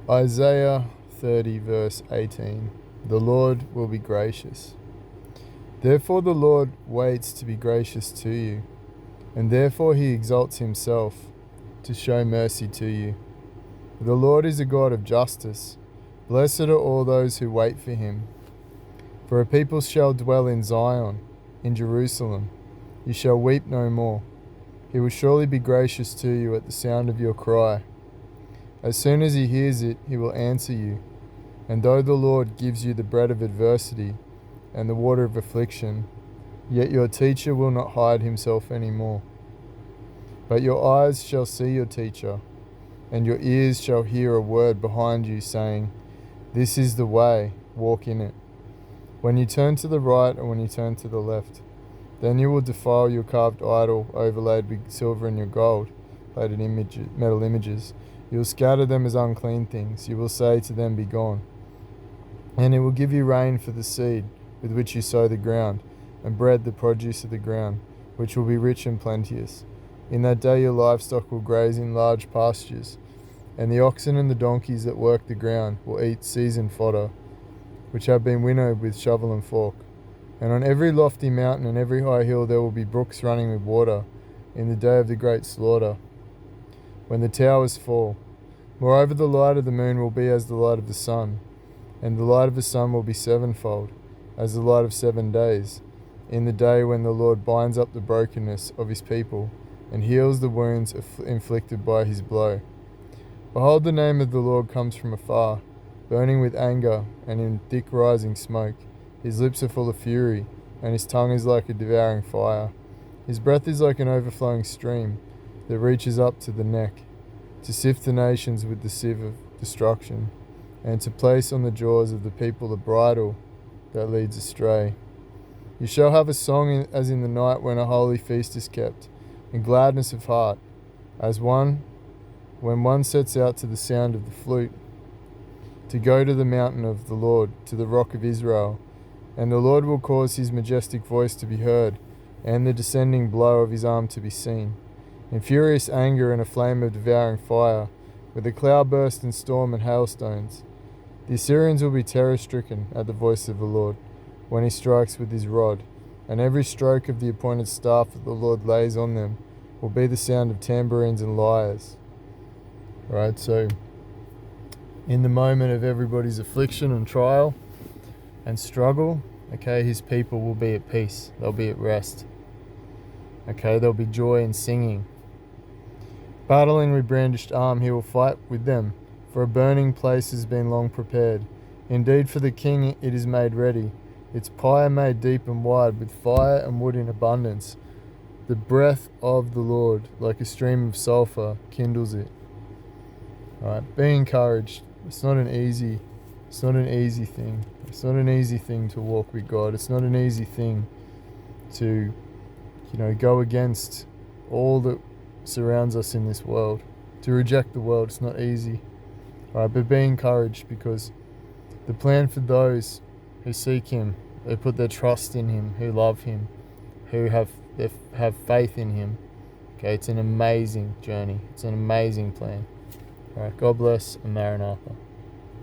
Isaiah 30 verse 18. The Lord will be gracious. Therefore the Lord waits to be gracious to you, and therefore he exalts himself to show mercy to you. The Lord is a God of justice. Blessed are all those who wait for him. For a people shall dwell in Zion, in Jerusalem. You shall weep no more. He will surely be gracious to you at the sound of your cry. As soon as he hears it, he will answer you. And though the Lord gives you the bread of adversity and the water of affliction, yet your teacher will not hide himself any more. But your eyes shall see your teacher, and your ears shall hear a word behind you saying, "This is the way, walk in it." When you turn to the right and when you turn to the left, then you will defile your carved idol overlaid with silver and your gold, plated metal images. You will scatter them as unclean things. You will say to them, "Be gone." And it will give you rain for the seed with which you sow the ground, and bread the produce of the ground, which will be rich and plenteous. In that day your livestock will graze in large pastures, and the oxen and the donkeys that work the ground will eat seasoned fodder, which have been winnowed with shovel and fork. And on every lofty mountain and every high hill there will be brooks running with water in the day of the great slaughter, when the towers fall. Moreover, the light of the moon will be as the light of the sun, and the light of the sun will be sevenfold, as the light of 7 days, in the day when the Lord binds up the brokenness of his people, and heals the wounds inflicted by his blow. Behold, the name of the Lord comes from afar, burning with anger and in thick rising smoke. His lips are full of fury, and his tongue is like a devouring fire. His breath is like an overflowing stream that reaches up to the neck, to sift the nations with the sieve of destruction, and to place on the jaws of the people a bridle that leads astray. You shall have a song as in the night when a holy feast is kept, and gladness of heart, when one sets out to the sound of the flute, to go to the mountain of the Lord, to the rock of Israel. And the Lord will cause his majestic voice to be heard, and the descending blow of his arm to be seen. In furious anger and a flame of devouring fire, with a cloudburst and storm and hailstones. The Assyrians will be terror-stricken at the voice of the Lord, when he strikes with his rod, and every stroke of the appointed staff that the Lord lays on them will be the sound of tambourines and lyres. Right, so in the moment of everybody's affliction and trial and struggle, okay, his people will be at peace. They'll be at rest. Okay, there'll be joy and singing. Battling with brandished arm, he will fight with them, for a burning place has been long prepared. Indeed, for the king it is made ready, its pyre made deep and wide, with fire and wood in abundance. The breath of the Lord, like a stream of sulphur, kindles it. Alright, be encouraged. It's not an easy thing. It's not an easy thing to walk with God. It's not an easy thing to, go against all that surrounds us in this world. To reject the world, it's not easy. Alright, but be encouraged, because the plan for those who seek him, who put their trust in him, who love him, who have faith in him, okay, it's an amazing journey. It's an amazing plan. Alright, God bless, and Maranatha.